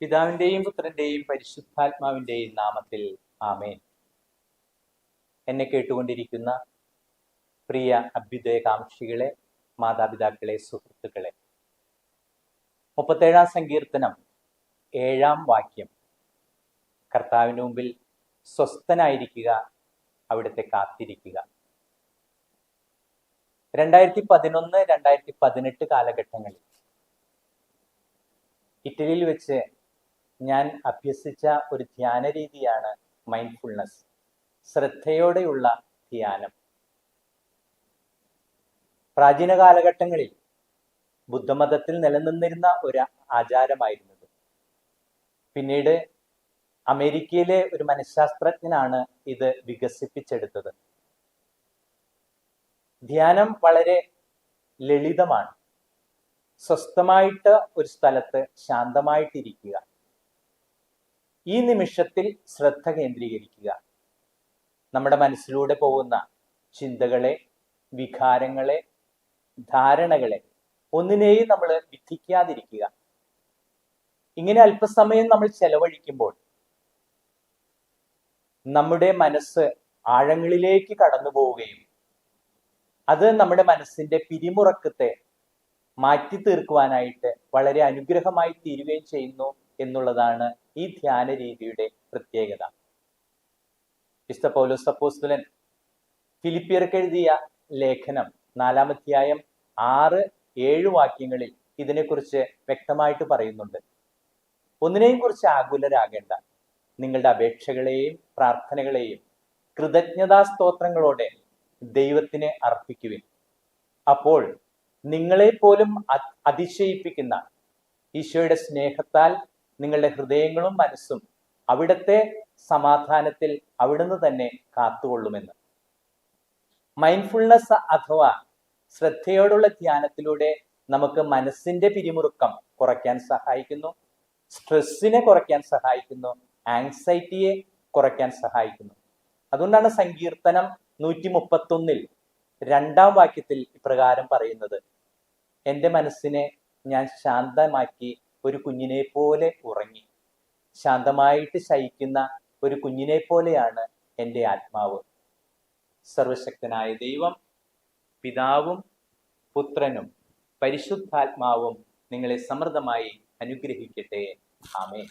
പിതാവിന്റെയും പുത്രന്റെയും പരിശുദ്ധാത്മാവിന്റെയും നാമത്തിൽ ആമേൻ. എന്നെ കേട്ടുകൊണ്ടിരിക്കുന്ന പ്രിയ അഭ്യുദയകാംക്ഷികളെ, മാതാപിതാക്കളെ, സുഹൃത്തുക്കളെ, 37-ാം സങ്കീർത്തനം 7-ാം വാക്യം, കർത്താവിന് മുമ്പിൽ സ്വസ്ഥനായിരിക്കുക, അവിടുത്തെ കാത്തിരിക്കുക. 2011-2018 കാലഘട്ടങ്ങളിൽ ഇറ്റലിയിൽ വെച്ച് ഞാൻ അഭ്യസിച്ച ഒരു ധ്യാന രീതിയാണ് മൈൻഡ്ഫുൾനെസ്, ശ്രദ്ധയോടെയുള്ള ധ്യാനം. പ്രാചീന കാലഘട്ടങ്ങളിൽ ബുദ്ധമതത്തിൽ നിലനിന്നിരുന്ന ഒരു ആചാരമായിരുന്നത്. പിന്നീട് അമേരിക്കയിലെ ഒരു മനഃശാസ്ത്രജ്ഞനാണ് ഇത് വികസിപ്പിച്ചെടുത്തത്. ധ്യാനം വളരെ ലളിതമാണ്. സ്വസ്ഥമായിട്ട് ഒരു സ്ഥലത്ത് ശാന്തമായിട്ടിരിക്കുക, ഈ നിമിഷത്തിൽ ശ്രദ്ധ കേന്ദ്രീകരിക്കുക. നമ്മുടെ മനസ്സിലൂടെ പോകുന്ന ചിന്തകളെ, വികാരങ്ങളെ, ധാരണകളെ ഒന്നിനെയും നമ്മൾ വിധിക്കാതിരിക്കുക. ഇങ്ങനെ അല്പസമയം നമ്മൾ ചെലവഴിക്കുമ്പോൾ നമ്മുടെ മനസ്സ് ആഴങ്ങളിലേക്ക് കടന്നു പോവുകയും അത് നമ്മുടെ മനസ്സിന്റെ പിരിമുറക്കത്തെ മാറ്റി തീർക്കുവാനായിട്ട് വളരെ അനുഗ്രഹമായി തീരുകയും ചെയ്യുന്നു എന്നുള്ളതാണ് ഈ ധ്യാന രീതിയുടെ പ്രത്യേകത. വിശുദ്ധ പൗലോസ് അപ്പോസ്തലൻ ഫിലിപ്പിയർക്ക് എഴുതിയ ലേഖനം 4-ാം അധ്യായം 6-7 വാക്യങ്ങളിൽ ഇതിനെക്കുറിച്ച് വ്യക്തമായിട്ട് പറയുന്നുണ്ട്. ഒന്നിനെയും കുറിച്ച് ആകുലരാകേണ്ട, നിങ്ങളുടെ അപേക്ഷകളെയും പ്രാർത്ഥനകളെയും കൃതജ്ഞതാ സ്തോത്രങ്ങളോടെ ദൈവത്തിന് അർപ്പിക്കുവിൻ. അപ്പോൾ നിങ്ങളെ പോലും അതിശയിപ്പിക്കുന്ന ഈശോയുടെ സ്നേഹത്താൽ നിങ്ങളുടെ ഹൃദയങ്ങളും മനസ്സും അവിടുത്തെ സമാധാനത്തിൽ അവിടുന്ന് തന്നെ കാത്തുകൊള്ളുമെന്ന്. മൈൻഡ്ഫുൾനെസ് അഥവാ ശ്രദ്ധയോടുള്ള ധ്യാനത്തിലൂടെ നമുക്ക് മനസ്സിന്റെ പിരിമുറുക്കം കുറയ്ക്കാൻ സഹായിക്കുന്നു, സ്ട്രെസ്സിനെ കുറയ്ക്കാൻ സഹായിക്കുന്നു, ആങ്സൈറ്റിയെ കുറയ്ക്കാൻ സഹായിക്കുന്നു. അതുകൊണ്ടാണ് സങ്കീർത്തനം 131 2-ാം വാക്യത്തിൽ ഇപ്രകാരം പറയുന്നത്: എൻ്റെ മനസ്സിനെ ഞാൻ ശാന്തമാക്കി ഒരു കുഞ്ഞിനെ പോലെ ഉറങ്ങി. ശാന്തമായിട്ട് ശയിക്കുന്ന ഒരു കുഞ്ഞിനെ പോലെയാണ് എൻ്റെ ആത്മാവ്. സർവശക്തനായ ദൈവം, പിതാവും പുത്രനും പരിശുദ്ധാത്മാവും നിങ്ങളെ സമൃദ്ധമായി അനുഗ്രഹിക്കട്ടെ. ആമേൻ.